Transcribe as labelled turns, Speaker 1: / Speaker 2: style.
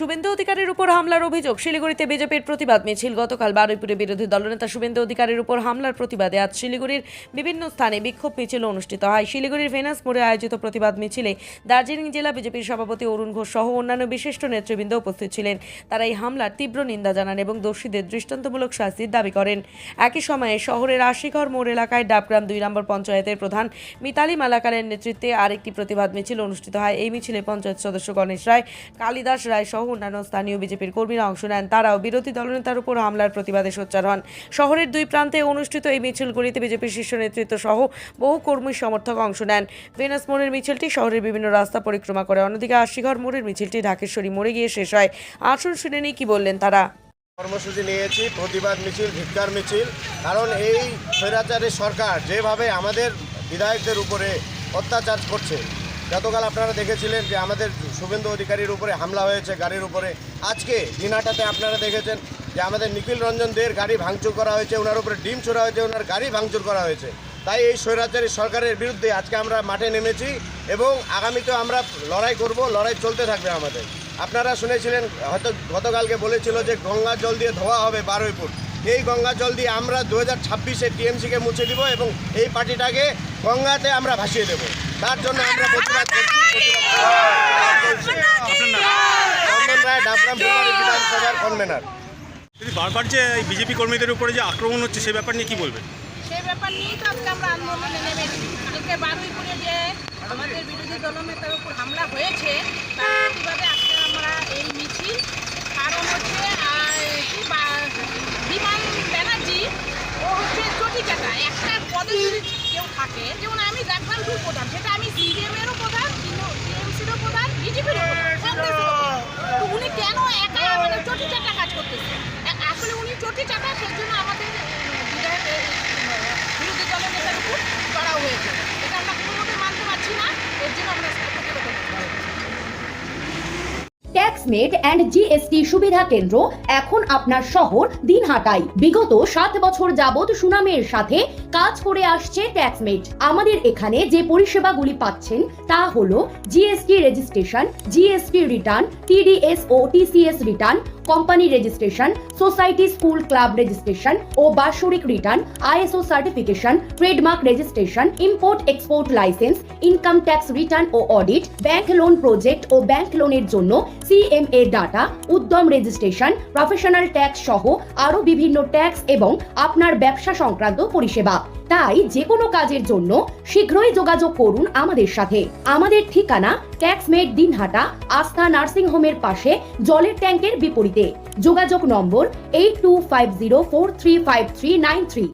Speaker 1: শুভেন্দু অধিকারীর উপর হামলার অভিযোগ। শিলিগুড়িতে বিজেপির প্রতিবাদ মিছিল। গতকাল বারুইপুরে বিরোধী দলনেতা শুভেন্দু অধিকারীর উপর হামলার প্রতিবাদে আজ শিলিগুড়ির বিভিন্ন স্থানে বিক্ষোভ মিছিল অনুষ্ঠিত হয়। শিলিগুড়ির ভেনাস মোড়ে আয়োজিত প্রতিবাদ মিছিলে দার্জিলিং জেলা বিজেপির সভাপতি অরুণ ঘোষ সহ অন্যান্য বিশিষ্ট নেতৃবৃন্দ উপস্থিত ছিলেন। তারা এই হামলার তীব্র নিন্দা জানান এবং দোষীদের দৃষ্টান্তমূলক শাস্তির দাবি করেন। একই সময়ে শহরের আশিঘর মোড় এলাকায় ডাবগ্রাম 2 নম্বর পঞ্চায়েতের প্রধান মিতালি মালাকারের নেতৃত্বে আরেকটি প্রতিবাদ মিছিল অনুষ্ঠিত হয়। এই মিছিলে পঞ্চায়েত সদস্য গণেশ রায়, কালিদাস রায় সহ অন্যান্য স্থানীয় বিজেপির কর্মীরা অংশ নেন। তারাও বিরোধী দলনেতার উপর হামলার প্রতিবাদে সোচ্চার হন। শহরের দুই প্রান্তে অনুষ্ঠিত এই মিছিলগুলিতে বিজেপির শীর্ষ নেতৃত্ব সহ বহু কর্মী সমর্থক অংশ নেন। ভেনাস মোড়ের মিছিলটি শহরের বিভিন্ন রাস্তা পরিক্রমা করে। অন্যদিকে আশিঘর মোড়ের মিছিলটি ঢাকেশ্বরী মোড়ে গিয়ে শেষ হয়। আসুন শুনে নিই কি বললেন তারা।
Speaker 2: কর্মসূচি নিয়েছি, প্রতিবাদ মিছিল, ধিক্কার মিছিল। কারণ এই স্বৈরাচারী সরকার যেভাবে আমাদের বিধায়কদের উপরে অত্যাচার করছে, গতকাল আপনারা দেখেছিলেন যে আমাদের শুভেন্দু অধিকারীর উপরে হামলা হয়েছে গাড়ির উপরে। আজকে দিনহাটাতে আপনারা দেখেছেন যে আমাদের নিখিল রঞ্জন দের গাড়ি ভাঙচুর করা হয়েছে, ওনার উপরে ডিম ছোড়া হয়েছে, ওনার গাড়ি ভাঙচুর করা হয়েছে। তাই এই স্বৈরাচারী সরকারের বিরুদ্ধে আজকে আমরা মাঠে নেমেছি এবং আগামীতেও আমরা লড়াই করব, লড়াই চলতে থাকবে আমাদের। আপনারা শুনেছিলেন হয়তো গতকালকে বলেছিল যে গঙ্গা জল দিয়ে ধোয়া হবে বারুইপুর। এই গঙ্গা জল দিয়ে আমরা 2026-এ টিএমসিকে মুছে দিব এবং এই পার্টিটাকে গঙ্গাতে আমরা ভাসিয়ে দেব। তার জন্য আমরা প্রতিবাদ করছি। চন্দন রায়, ডাবগ্রাম বিধানসভার কনভেনার।
Speaker 3: বারবার যে বিজেপি কর্মীদের উপরে যে আক্রমণ হচ্ছে সেই ব্যাপার নিয়ে কি বলবেন?
Speaker 4: সেই ব্যাপার নিয়েই তো আজকে আমরা আন্দোলনে নেমেছি। আজকে বারুইপুরে যে আমাদের বিরোধী দলনেতার উপর হামলা হয়েছে তার প্রতিবাদে আজকে আমরা এই মিছিল। কারণ হচ্ছে বিমান ব্যানার্জি ও হচ্ছে চটি চাটা একটা পদে যদি কেউ থাকে, যেমন আমি ডাবগ্রাম 2 প্রধান, সেটা আমি সিপিএমেরও প্রধান, টিএমসিরও প্রধান, বিজেপিরও প্রধান, কংগ্রেসেরও প্রধান। তো উনি কেন একা মানে চটি চাটা কাজ করতেছে? আসলে উনি চটি চাটা, সেই জন্য আমাদের বিরোধী দলের নেতার উপর চড়াও হয়েছে। এটা আমরা কোনোভাবে মানতে পারছি না, এর জন্য আমরা প্রতিবাদ করছি।
Speaker 5: ট্যাক্সমেট অ্যান্ড জিএসটি সুবিধা কেন্দ্র এখন আপনার শহর দিনহাটায়। বিগত 7 বছর যাবৎ সুনামের সাথে কাজ করে আসছে ট্যাক্সমেট। আমাদের এখানে যে পরিষেবাগুলি পাচ্ছেন তা হলো GST registration, GST return, TDS ও TCS return, company registration, society school club registration ও বাৎসরিক return, ISO certification, trademark registration, import export licence, income tax return ও অডিট, ব্যাংক লোন প্রজেক্ট ও ব্যাংক লোনের জন্য CMA data, Udyam registration, professional tax সহ আরো বিভিন্ন ট্যাক্স এবং আপনার ব্যবসা সংক্রান্ত পরিষেবা। তাই যে কোনো কাজের জন্য শীঘ্রই যোগাযোগ করুন আমাদের সাথে। আমাদের ঠিকানা ট্যাক্সমেট দিনহাটা, আস্থা নার্সিং হোমের পাশে, জলের ট্যাঙ্কের বিপরীতে। যোগাযোগ নম্বর 8250435393।